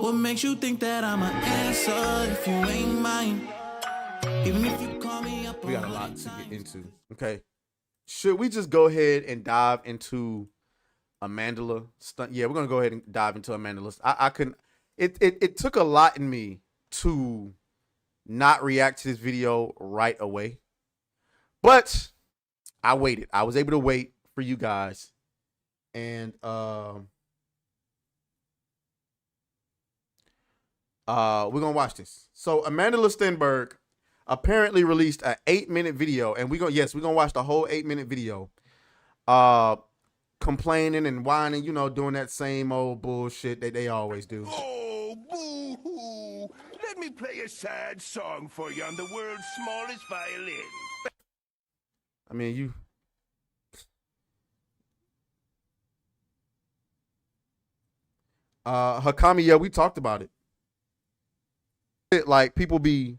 What makes you think that I'm an answer if you ain't mine? Even if you call me up, we got a lot to get into. Okay, should we just go ahead and dive into Amandla stunt? Yeah, we're gonna go ahead and dive into Amandla. I couldn't. It took a lot in me to not react to this video right away, but I waited. I was able to wait for you guys, and we're gonna watch this. So Amandla Stenberg apparently released an 8-minute video, and we're gonna watch the whole 8-minute video. Complaining and whining, you know, doing that same old bullshit that they always do. Oh, boo-hoo. Let me play a sad song for you on the world's smallest violin. I mean, you... Hakami, yeah, we talked about it. Like, people be...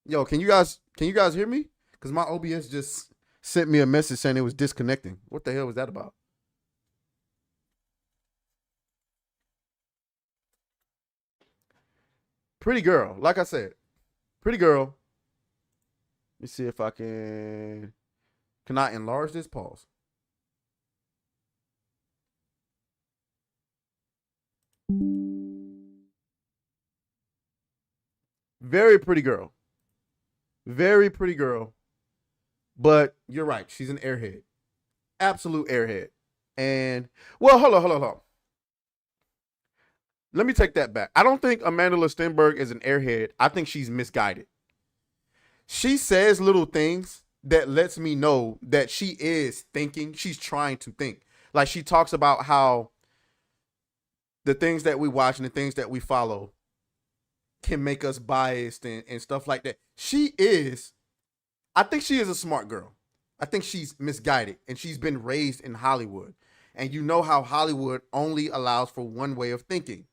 Yo, can you guys hear me? Because my OBS just sent me a message saying it was disconnecting. What the hell was that about? Pretty girl, like I said. Pretty girl. Let me see if I can I enlarge this? Pause. Very pretty girl. Very pretty girl. But you're right. She's an airhead. Absolute airhead. And, well, hold on. Let me take that back. I don't think Amandla Stenberg is an airhead. I think she's misguided. She says little things that lets me know that she is thinking. She's trying to think. Like, she talks about how the things that we watch and the things that we follow can make us biased and stuff like that. I think she is a smart girl. I think she's misguided, and she's been raised in Hollywood. And you know how Hollywood only allows for one way of thinking.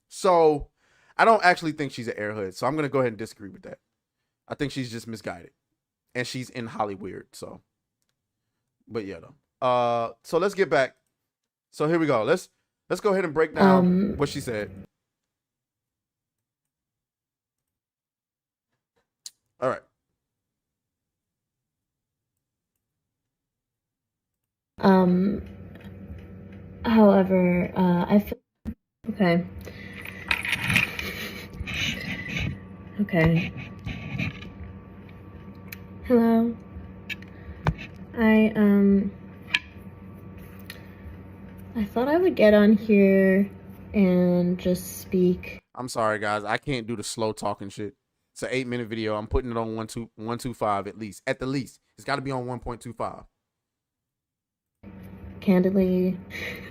So I don't actually think she's an airhead. So I'm going to go ahead and disagree with that. I think she's just misguided, and she's in Hollywood. So, but yeah, though. So let's get back. So here we go. Let's go ahead and break down what she said. All right. However, I feel okay. Okay. Hello. I thought I would get on here and just speak. I'm sorry, guys. I can't do the slow talking shit. It's an 8-minute video. I'm putting it on 1.25 at least. At the least. It's got to be on 1.25. Candidly,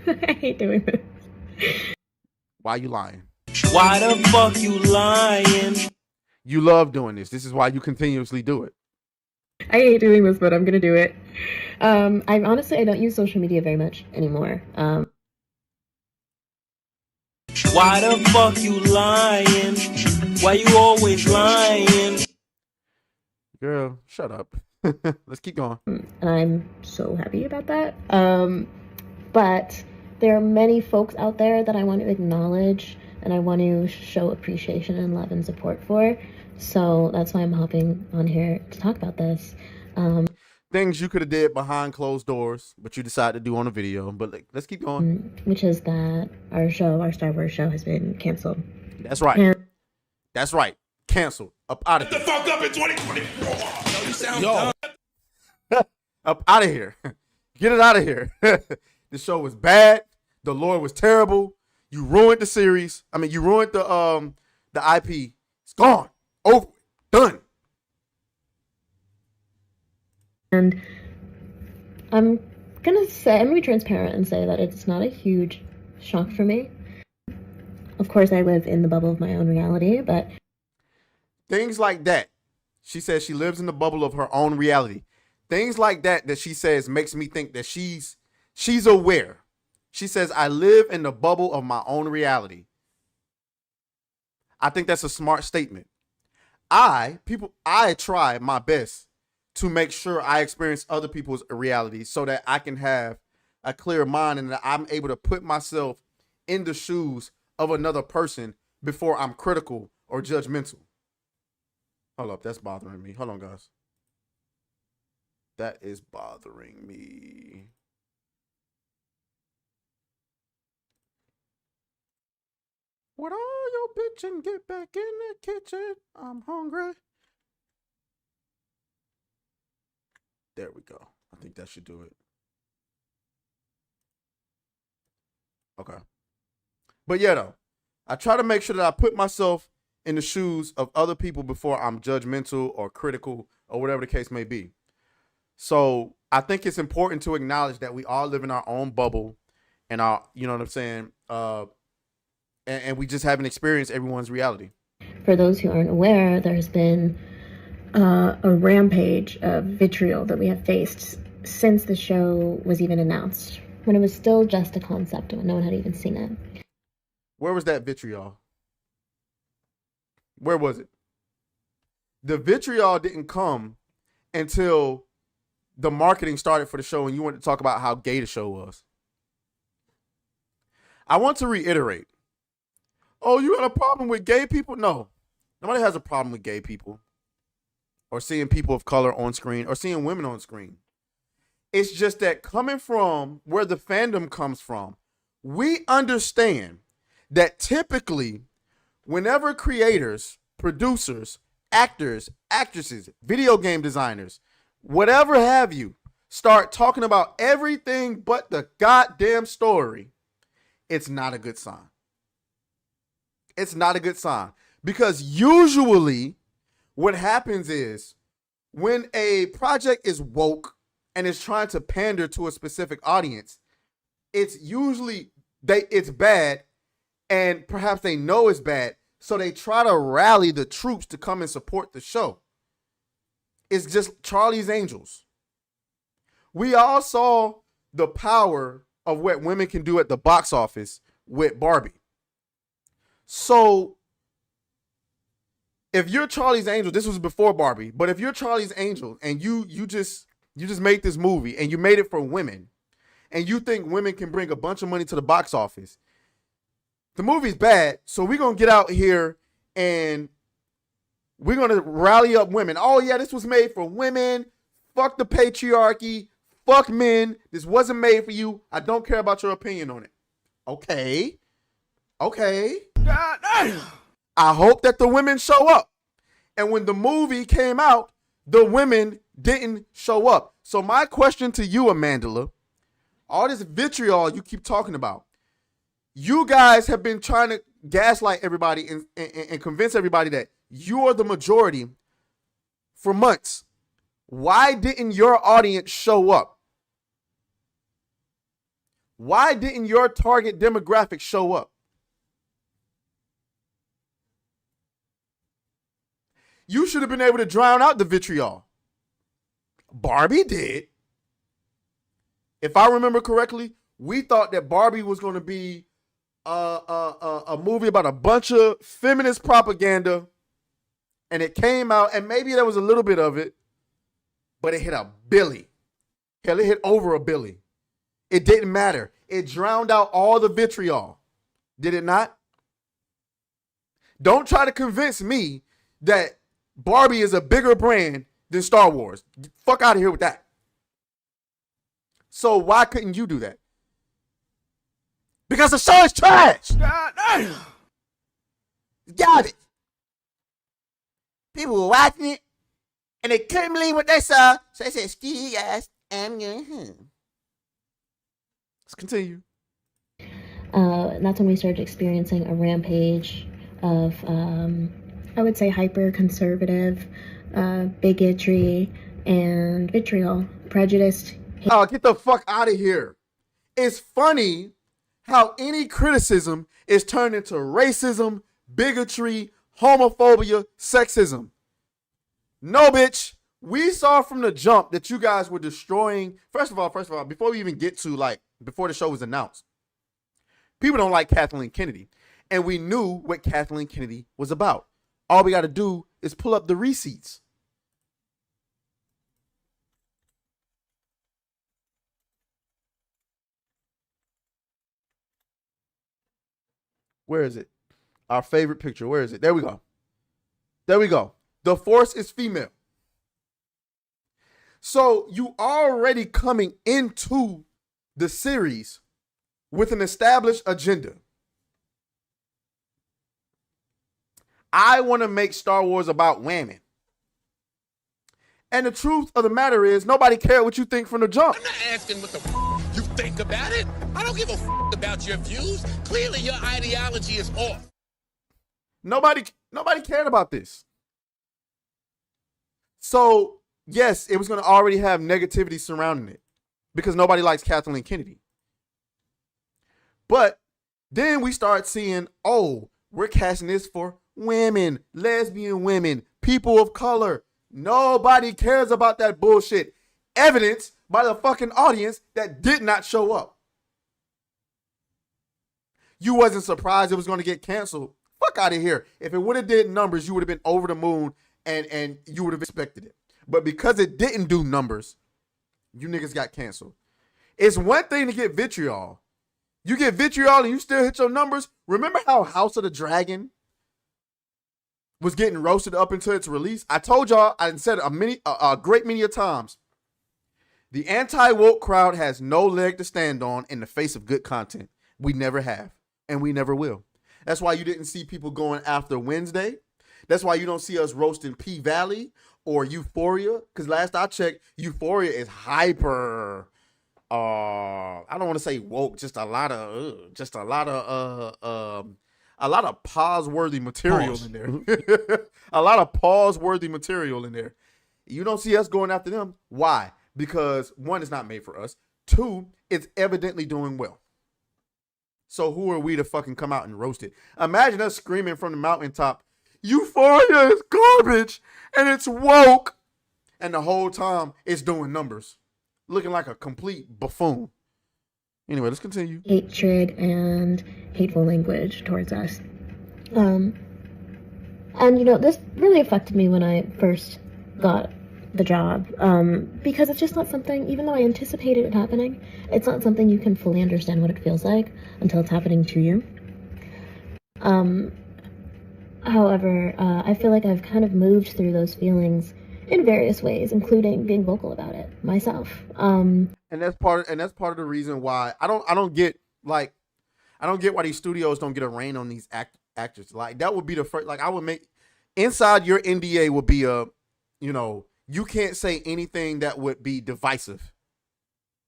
I hate doing this. Why you lying? Why the fuck you lying? You love doing this. This is why you continuously do it. I hate doing this, but I'm gonna do it. I don't use social media very much anymore. Why the fuck you lying? Why you always lying? Girl, shut up. Let's keep going. And I'm so happy about that. But there are many folks out there that I want to acknowledge and I want to show appreciation and love and support for. So that's why I'm hopping on here to talk about this. Things you could have did behind closed doors, but you decided to do on a video. But let's keep going. Which is that our Star Wars show has been canceled. That's right. That's right. Canceled. Up out of here. Get the fuck up in 2024. You sound dumb. Up out of here. Get it out of here. The show was bad. The lore was terrible. You ruined the series. I mean, you ruined the IP. It's gone. Over. Done. And I'm gonna be transparent and say that it's not a huge shock for me. Of course, I live in the bubble of my own reality, but things like that. She says she lives in the bubble of her own reality. Things like that she says makes me think that she's aware. She says, I live in the bubble of my own reality. I think that's a smart statement. I try my best to make sure I experience other people's reality so that I can have a clear mind and that I'm able to put myself in the shoes of another person before I'm critical or judgmental. Hold up, that's bothering me. Hold on, guys. That is bothering me. What all your bitchin', get back in the kitchen. I'm hungry. There we go. I think that should do it. Okay. But yeah, though, I try to make sure that I put myself in the shoes of other people before I'm judgmental or critical or whatever the case may be. So I think it's important to acknowledge that we all live in our own bubble and our, you know what I'm saying? And we just haven't experienced everyone's reality. For those who aren't aware, there's been a rampage of vitriol that we have faced since the show was even announced, when it was still just a concept and no one had even seen it. Where was that vitriol? Where was it? The vitriol didn't come until the marketing started for the show and you wanted to talk about how gay the show was. I want to reiterate. Oh, you got a problem with gay people? No. Nobody has a problem with gay people or seeing people of color on screen or seeing women on screen. It's just that coming from where the fandom comes from, we understand that typically whenever creators, producers, actors, actresses, video game designers, whatever have you, start talking about everything but the goddamn story, it's not a good sign. It's not a good sign. Because usually what happens is when a project is woke and is trying to pander to a specific audience, it's usually it's bad, and perhaps they know it's bad, so they try to rally the troops to come and support the show. It's just Charlie's Angels. We all saw the power of what women can do at the box office with Barbie. So if you're Charlie's Angel, this was before Barbie, but if you're Charlie's Angel and you just made this movie and you made it for women and you think women can bring a bunch of money to the box office, the movie's bad, so we're going to get out here and we're going to rally up women. Oh, yeah, this was made for women. Fuck the patriarchy. Fuck men. This wasn't made for you. I don't care about your opinion on it. Okay. I hope that the women show up. And when the movie came out, the women didn't show up. So my question to you, Amandla, all this vitriol you keep talking about, you guys have been trying to gaslight everybody and convince everybody that you are the majority for months. Why didn't your audience show up? Why didn't your target demographic show up? You should have been able to drown out the vitriol. Barbie did. If I remember correctly, we thought that Barbie was going to be a movie about a bunch of feminist propaganda, and it came out, and maybe there was a little bit of it, but it hit a billy. Hell, it hit over a billy. It didn't matter. It drowned out all the vitriol. Did it not? Don't try to convince me that Barbie is a bigger brand than Star Wars. Fuck out of here with that. So why couldn't you do that? Because the show is trash. Garbage. People were watching it and they couldn't believe what they saw. So they said, "Excuse you guys, I'm going home." Let's continue. And that's when we started experiencing a rampage of, I would say, hyper-conservative bigotry and vitriol, prejudiced. Oh, get the fuck out of here. It's funny how any criticism is turned into racism, bigotry, homophobia, sexism. No, bitch. We saw from the jump that you guys were destroying. First of all, before we even get to, before the show was announced, people don't like Kathleen Kennedy. And we knew what Kathleen Kennedy was about. All we got to do is pull up the receipts. Where is it? Our favorite picture. Where is it? There we go. There we go. The Force is female. So you already coming into the series with an established agenda. I want to make Star Wars about women. And the truth of the matter is, nobody cared what you think from the jump. I'm not asking what the you think about it. I don't give a about your views. Clearly, your ideology is off. Nobody cared about this. So, yes, it was going to already have negativity surrounding it because nobody likes Kathleen Kennedy. But then we start seeing, oh, we're casting this for women, lesbian women, people of color. Nobody cares about that bullshit. Evidenced by the fucking audience that did not show up. You wasn't surprised it was going to get canceled. Fuck out of here. If it would have did numbers, you would have been over the moon and you would have expected it. But because it didn't do numbers, you niggas got canceled. It's one thing to get vitriol. You get vitriol and you still hit your numbers. Remember how House of the Dragon was getting roasted up until its release? I told y'all, I said a great many times. The anti-woke crowd has no leg to stand on in the face of good content. We never have, and we never will. That's why you didn't see people going after Wednesday. That's why you don't see us roasting P-Valley or Euphoria. Because last I checked, Euphoria is hyper. I don't want to say woke, just a lot of pause-worthy material in there. A lot of pause-worthy material in there. You don't see us going after them. Why? Because one, it's not made for us. Two, it's evidently doing well. So who are we to fucking come out and roast it? Imagine us screaming from the mountaintop, Euphoria is garbage and it's woke. And the whole time it's doing numbers. Looking like a complete buffoon. Anyway, let's continue. Hatred and hateful language towards us. And, this really affected me when I first got the job. Because it's just not something, even though I anticipated it happening, it's not something you can fully understand what it feels like until it's happening to you. However, I feel like I've kind of moved through those feelings in various ways, including being vocal about it myself. And that's part of the reason why I don't get why these studios don't get a rein on these actors. Like that would be the first, like I would make inside your NDA would be you can't say anything that would be divisive.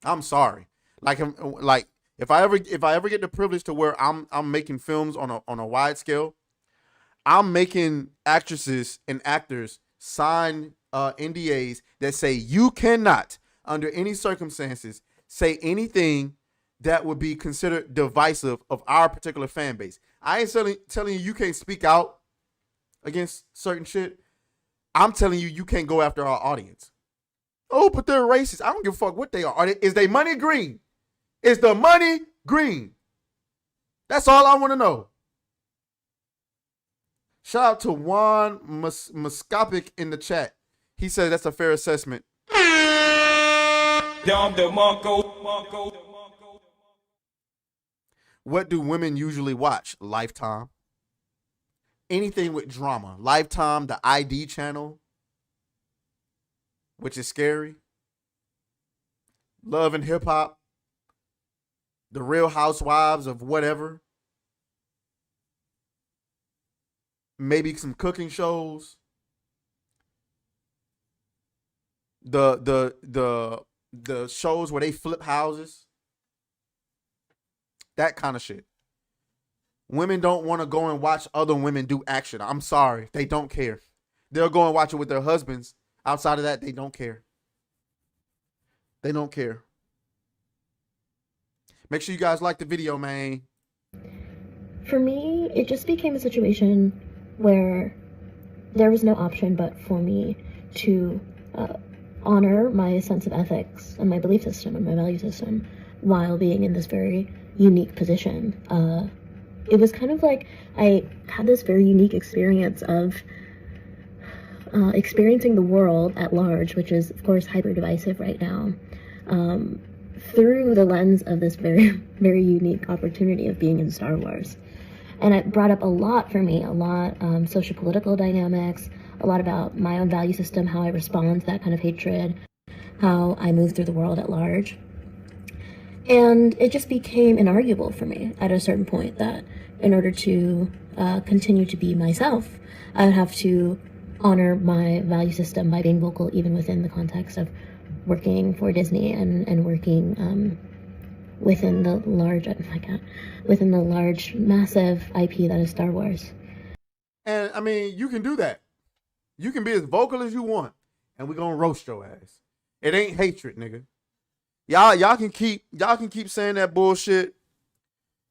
I'm sorry. Like if I ever get the privilege to where I'm making films on a wide scale, I'm making actresses and actors sign NDAs that say you cannot, under any circumstances, say anything that would be considered divisive of our particular fan base. I ain't telling you can't speak out against certain shit. I'm telling you can't go after our audience. Oh, but they're racist. I don't give a fuck what they are. Is they money green? Is the money green? That's all I want to know. Shout out to Juan Muscopic in the chat. He said that's a fair assessment. What do women usually watch? Lifetime. Anything with drama. Lifetime, the ID channel, which is scary. Love and Hip Hop. The Real Housewives of whatever. Maybe some cooking shows. The shows where they flip houses. That kind of shit. Women don't want to go and watch other women do action. I'm sorry. They don't care. They'll go and watch it with their husbands. Outside of that, they don't care. They don't care. Make sure you guys like the video, man. For me, it just became a situation where there was no option but for me to honor my sense of ethics and my belief system and my value system while being in this very unique position. It was kind of like I had this very unique experience of experiencing the world at large, which is, of course, hyper divisive right now, through the lens of this very, very unique opportunity of being in Star Wars. And it brought up a lot for me, a lot social-political dynamics, a lot about my own value system, how I respond to that kind of hatred, how I move through the world at large. And it just became inarguable for me at a certain point that in order to continue to be myself, I would have to honor my value system by being vocal even within the context of working for Disney and working within the large, massive IP that is Star Wars. And I mean, you can do that. You can be as vocal as you want, and we're gonna roast your ass. It ain't hatred, nigga. Y'all can keep saying that bullshit.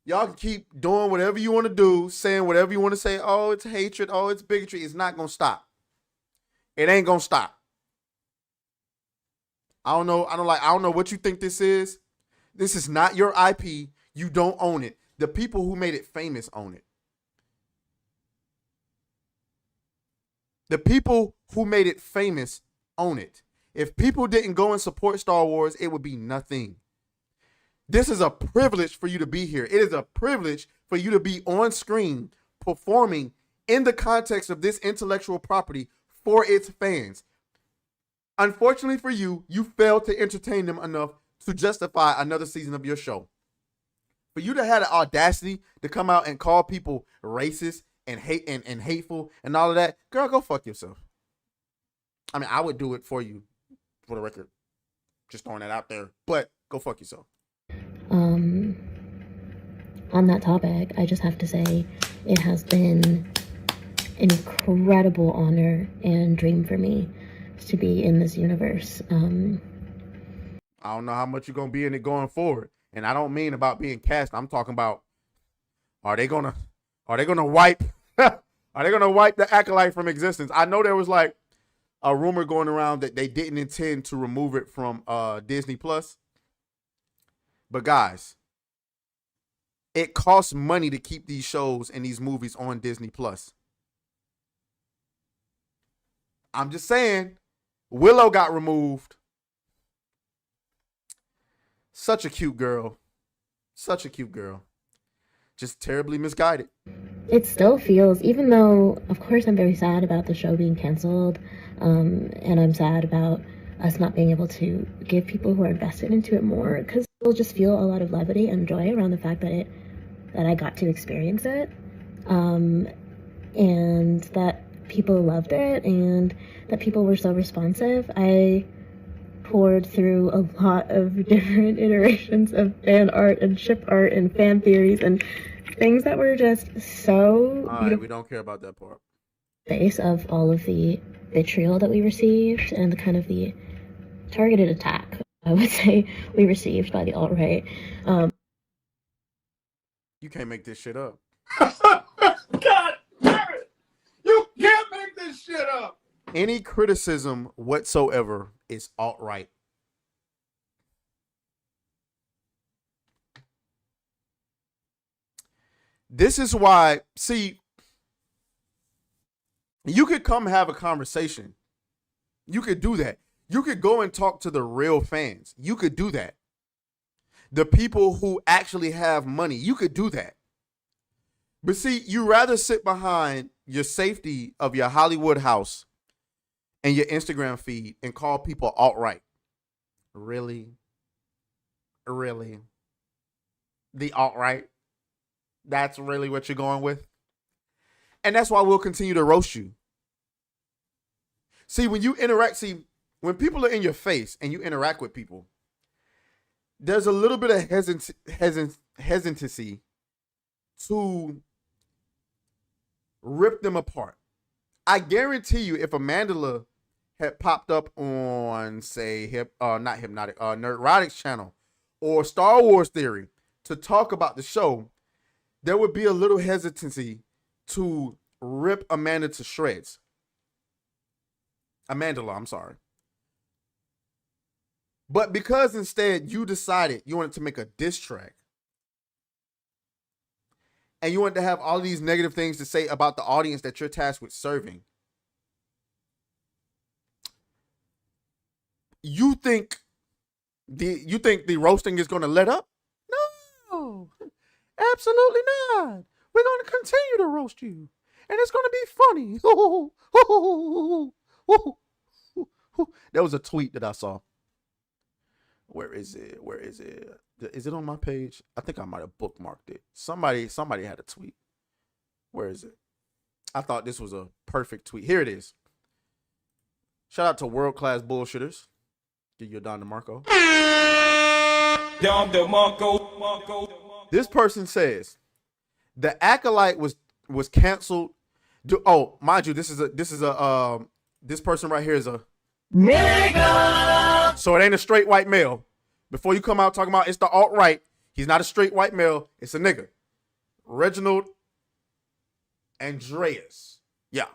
Y'all can keep doing whatever you want to do, saying whatever you want to say. Oh, it's hatred. Oh, it's bigotry. It's not gonna stop. It ain't gonna stop. I don't know what you think this is. This is not your IP. You don't own it. The people who made it famous own it. The people who made it famous own it. If people didn't go and support Star Wars, it would be nothing. This is a privilege for you to be here. It is a privilege for you to be on screen performing in the context of this intellectual property for its fans. Unfortunately for you, you failed to entertain them enough to justify another season of your show. For you to have the audacity to come out and call people racist and hateful and all of that, girl, go fuck yourself. I mean, I would do it for you, for the record. Just throwing that out there. But go fuck yourself. On that topic, I just have to say it has been an incredible honor and dream for me to be in this universe. I don't know how much you're gonna be in it going forward, and I don't mean about being cast. I'm talking about are they gonna wipe the Acolyte from existence? I know there was like a rumor going around that they didn't intend to remove it from Disney Plus, but guys, it costs money to keep these shows and these movies on Disney Plus. I'm just saying, Willow got removed. Such a cute girl. Such a cute girl. Just terribly misguided. It still feels, even though, of course, I'm very sad about the show being canceled, and I'm sad about us not being able to give people who are invested into it more, because we'll just feel a lot of levity and joy around the fact that I got to experience it, and that people loved it, and that people were so responsive. I poured through a lot of different iterations of fan art and ship art and fan theories and things that were just so all right, we don't care about that part. Face of all of the vitriol that we received and the kind of the targeted attack, I would say, we received by the alt-right. You can't make this shit up. God damn it! You can't make this shit up! Any criticism whatsoever is alt-right. This is why, see, you could come have a conversation. You could do that. You could go and talk to the real fans. You could do that. The people who actually have money, you could do that. But see, you rather sit behind your safety of your Hollywood house and your Instagram feed and call people alt-right. Really? Really? The alt-right? That's really what you're going with? And that's why we'll continue to roast you. See, when you interact, when people are in your face and you interact with people, there's a little bit of hesitancy to rip them apart. I guarantee you, if Amandla had popped up on, say, Nerdrotic's channel or Star Wars Theory to talk about the show, there would be a little hesitancy to rip Amanda to shreds. Amandla, I'm sorry. But because instead you decided you wanted to make a diss track and you wanted to have all these negative things to say about the audience that you're tasked with serving, you think the roasting is going to let up? No, absolutely not. We're going to continue to roast you. And it's going to be funny. There was a tweet that I saw. Where is it? Where is it? Is it on my page? I think I might have bookmarked it. Somebody had a tweet. Where is it? I thought this was a perfect tweet. Here it is. Shout out to World Class Bullshitters. Give you a Don DeMarco. Don DeMarco. This person says the Acolyte was canceled. Oh, mind you, this person right here is a nigga. So it ain't a straight white male. Before you come out talking about it's the alt-right, he's not a straight white male. It's a nigga. Reginald Andreas. Yeah.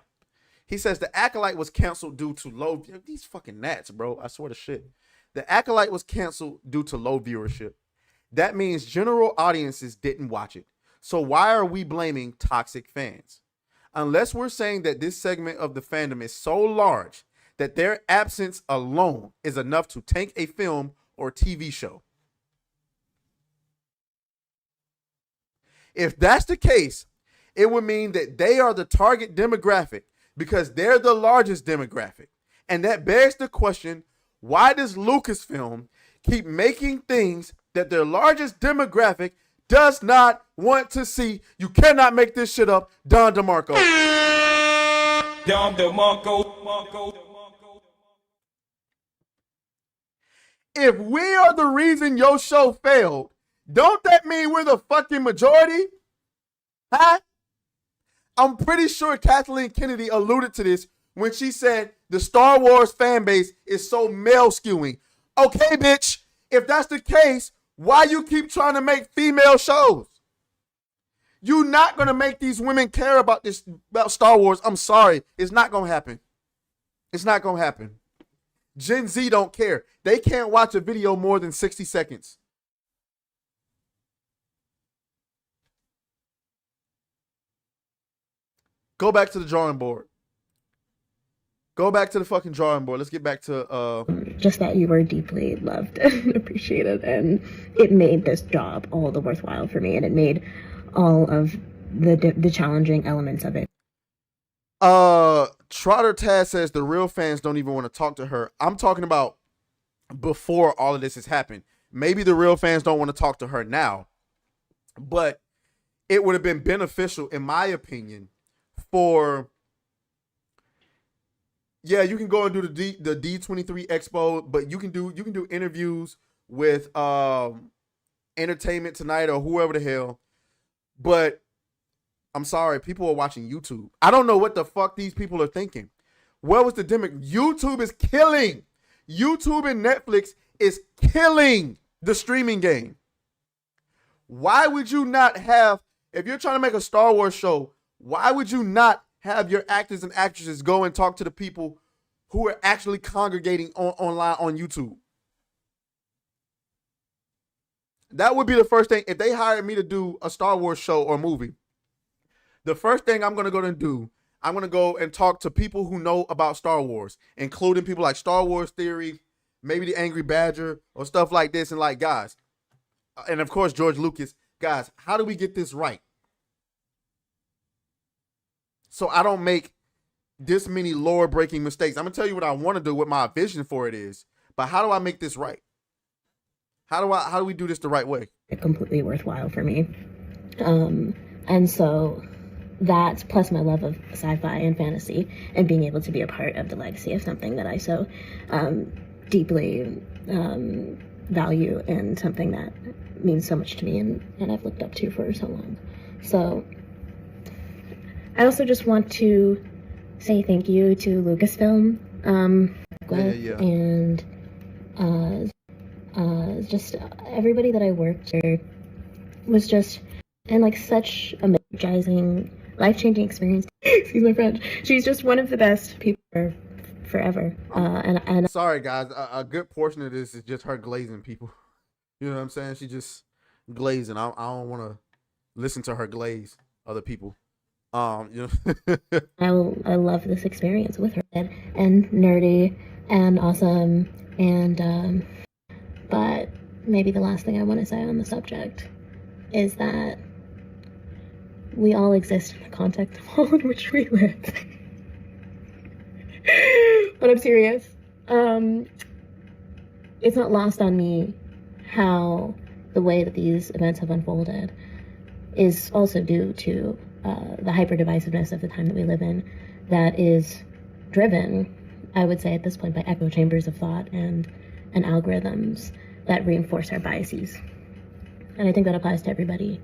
He says the Acolyte was canceled due to low. These fucking gnats, bro. I swear to shit. The Acolyte was canceled due to low viewership. That means general audiences didn't watch it. So why are we blaming toxic fans? Unless we're saying that this segment of the fandom is so large that their absence alone is enough to tank a film or TV show. If that's the case, it would mean that they are the target demographic because they're the largest demographic. And that begs the question, why does Lucasfilm keep making things that their largest demographic does not want to see? You cannot make this shit up. Don DeMarco. Don DeMarco. If we are the reason your show failed, don't that mean we're the fucking majority? Huh? I'm pretty sure Kathleen Kennedy alluded to this when she said the Star Wars fan base is so male skewing. Okay, bitch, if that's the case, why you keep trying to make female shows? You're not going to make these women care about Star Wars. I'm sorry. It's not going to happen. It's not going to happen. Gen Z don't care. They can't watch a video more than 60 seconds. Go back to the drawing board. Go back to the fucking drawing board. Let's get back to just that you were deeply loved and appreciated, and it made this job all the worthwhile for me, and it made all of the challenging elements of it. Trotter Taz says the real fans don't even want to talk to her. I'm talking about before all of this has happened. Maybe the real fans don't want to talk to her now, but it would have been beneficial, in my opinion, for, yeah, you can go and do the D23 Expo, but you can do interviews with Entertainment Tonight or whoever the hell. But I'm sorry, people are watching YouTube. I don't know what the fuck these people are thinking. Where was the demic? YouTube is killing. YouTube and Netflix is killing the streaming game. Why would you not have, if you're trying to make a Star Wars show, why would you not have your actors and actresses go and talk to the people who are actually congregating online on YouTube? That would be the first thing. If they hired me to do a Star Wars show or movie, the first thing I'm going to go and do, I'm going to go and talk to people who know about Star Wars, including people like Star Wars Theory, maybe the Angry Badger or stuff like this. And like, guys, and of course, George Lucas, guys, how do we get this right? So I don't make this many lore breaking mistakes. I'm going to tell you what I want to do, what my vision for it is, but how do I make this right? How do we do this the right way? Completely worthwhile for me. And so that, plus my love of sci-fi and fantasy and being able to be a part of the legacy of something that I so deeply value, and something that means so much to me and I've looked up to for so long. So I also just want to say thank you to Lucasfilm and just everybody that I worked with was just, and like such a energizing, life-changing experience. Excuse my French. She's just one of the best people forever. And sorry guys, a good portion of this is just her glazing people. You know what I'm saying? She just glazing. I don't want to listen to her glaze other people. You know. I love this experience with her, and nerdy and awesome, and but maybe the last thing I want to say on the subject is that we all exist in the context of all in which we live. But I'm serious. It's not lost on me how the way that these events have unfolded is also due to the hyper-divisiveness of the time that we live in, that is driven, I would say at this point, by echo chambers of thought and algorithms that reinforce our biases. And I think that applies to everybody.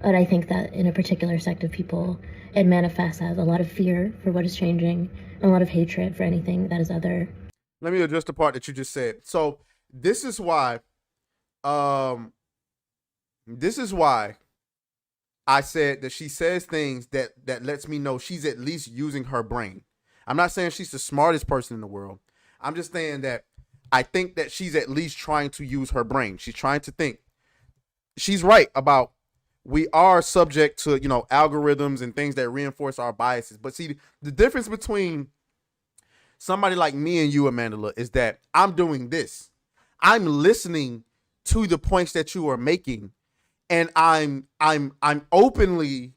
But I think that in a particular sect of people, it manifests as a lot of fear for what is changing and a lot of hatred for anything that is other. Let me address the part that you just said. So this is why I said that she says things that lets me know she's at least using her brain. I'm not saying she's the smartest person in the world. I'm just saying that I think that she's at least trying to use her brain. She's trying to think. She's right about we are subject to, algorithms and things that reinforce our biases. But see, the difference between somebody like me and you, Amandla, is that I'm doing this. I'm listening to the points that you are making, and I'm openly,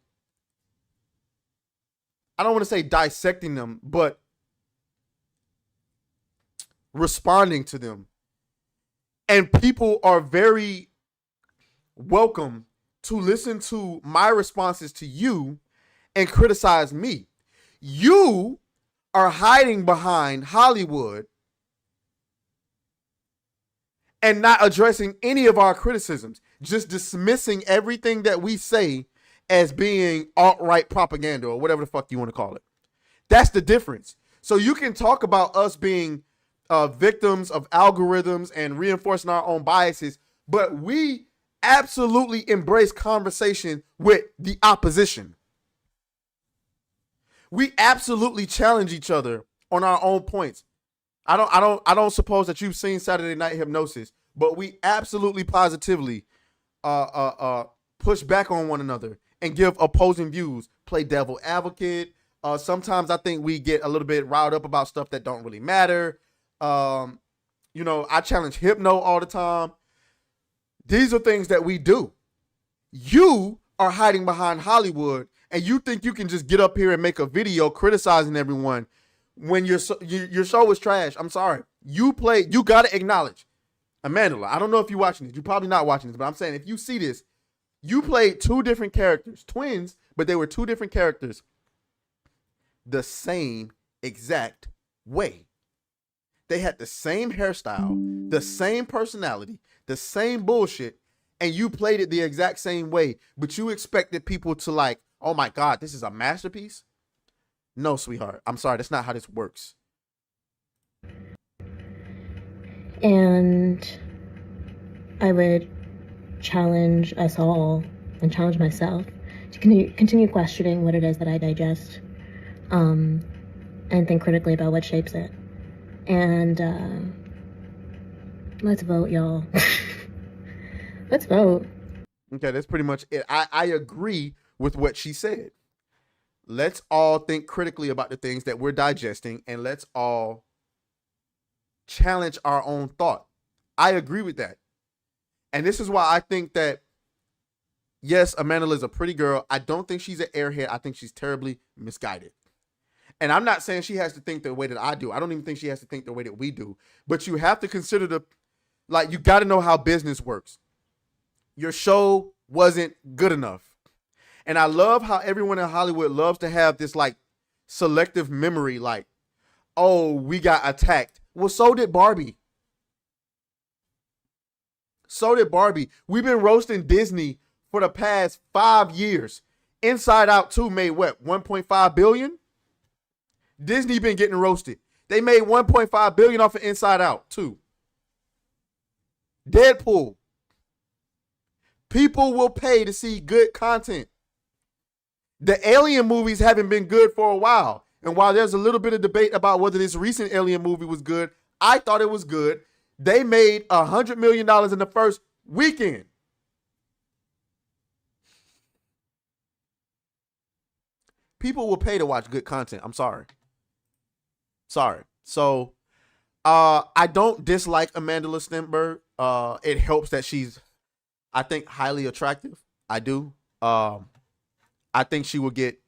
I don't want to say dissecting them, but responding to them. And people are very welcome to listen to my responses to you and criticize me. You are hiding behind Hollywood and not addressing any of our criticisms, just dismissing everything that we say as being alt-right propaganda or whatever the fuck you want to call it. That's the difference. So you can talk about us being victims of algorithms and reinforcing our own biases, but we absolutely embrace conversation with the opposition. We absolutely challenge each other on our own points. I don't suppose that you've seen Saturday Night Hypnosis, but we absolutely positively push back on one another and give opposing views, play devil advocate. Sometimes I think we get a little bit riled up about stuff that don't really matter. I challenge Hypno all the time. These are things that we do. You are hiding behind Hollywood, and you think you can just get up here and make a video criticizing everyone when your show is trash. I'm sorry. You got to acknowledge. Amandla, I don't know if you're watching this. You're probably not watching this, but I'm saying if you see this, you played two different characters, twins, but they were two different characters the same exact way. They had the same hairstyle, the same personality, the same bullshit, and you played it the exact same way, but you expected people to like, oh my God, this is a masterpiece? No, sweetheart. I'm sorry. That's not how this works. And I would challenge us all and challenge myself to continue questioning what it is that I digest, and think critically about what shapes it. And let's vote, y'all. Let's vote. Okay, that's pretty much it. I agree with what she said. Let's all think critically about the things that we're digesting, and let's all challenge our own thought. I agree with that. And this is why I think that, yes, Amandla is a pretty girl. I don't think she's an airhead. I think she's terribly misguided. And I'm not saying she has to think the way that I do. I don't even think she has to think the way that we do. But you have to consider you got to know how business works. Your show wasn't good enough. And I love how everyone in Hollywood loves to have this like selective memory, like, oh, we got attacked. Well, so did Barbie. So did Barbie. We've been roasting Disney for the past 5 years. Inside Out 2 made what, 1.5 billion? Disney been getting roasted. They made 1.5 billion off of Inside Out 2. Deadpool. People will pay to see good content. The Alien movies haven't been good for a while. And while there's a little bit of debate about whether this recent Alien movie was good, I thought it was good. They made $100 million in the first weekend. People will pay to watch good content. I'm sorry. So, I don't dislike Amandla Stenberg. It helps that she's, I think, highly attractive. I do. I think she will get.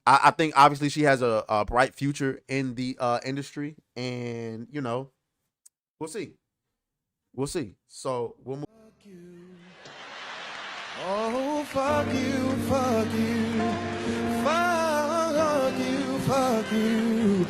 I think obviously she has a bright future in the industry, and you know, we'll see. We'll see. So we'll move. Oh, fuck you, fuck you, fuck you, fuck you,